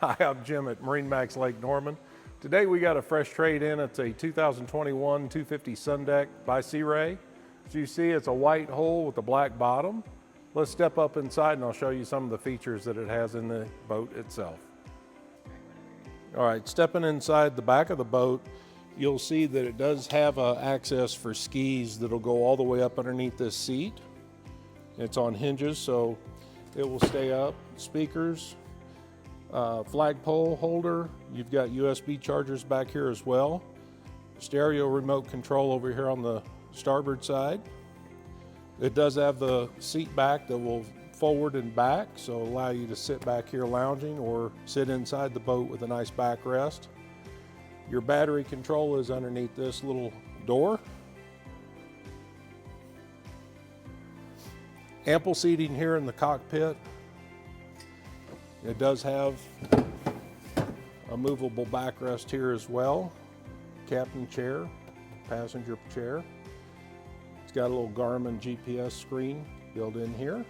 Hi, I'm Jim at MarineMax Lake Norman. Today we got a fresh trade in. It's a 2021 250 Sun Deck by Sea Ray. As you see, it's a white hull with a black bottom. Let's step up inside and I'll show you some of the features that it has in the boat itself. All right, stepping inside the back of the boat, you'll see that it does have access for skis that'll go all the way up underneath this seat. It's on hinges, so it will stay up. Speakers, flagpole holder. You've got USB chargers back here as well. Stereo remote control over here on the starboard side. It does have the seat back that will forward and back, so allow you to sit back here lounging or sit inside the boat with a nice backrest. Your battery control is underneath this little door. Ample seating here in the cockpit. It does have a movable backrest here as well. Captain chair, passenger chair. It's got a little Garmin GPS screen built in here.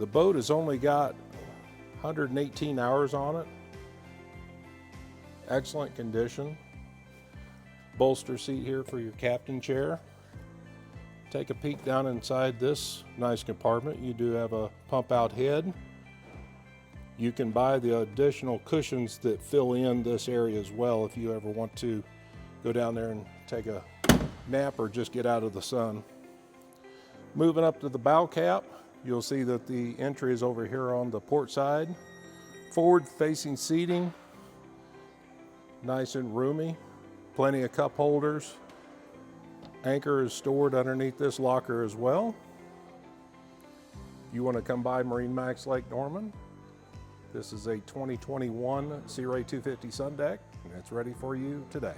The boat has only got 118 hours on it. Excellent condition. Bolster seat here for your captain chair. Take a peek down inside this nice compartment. You do have a pump out head. You can buy the additional cushions that fill in this area as well if you ever want to go down there and take a nap or just get out of the sun. Moving up to the bow cap, you'll see that the entry is over here on the port side. Forward facing seating, nice and roomy, plenty of cup holders. Anchor is stored underneath this locker as well. If you want to come by MarineMax Lake Norman, this is a 2021 Sea Ray 250 Sun Deck, and it's ready for you today.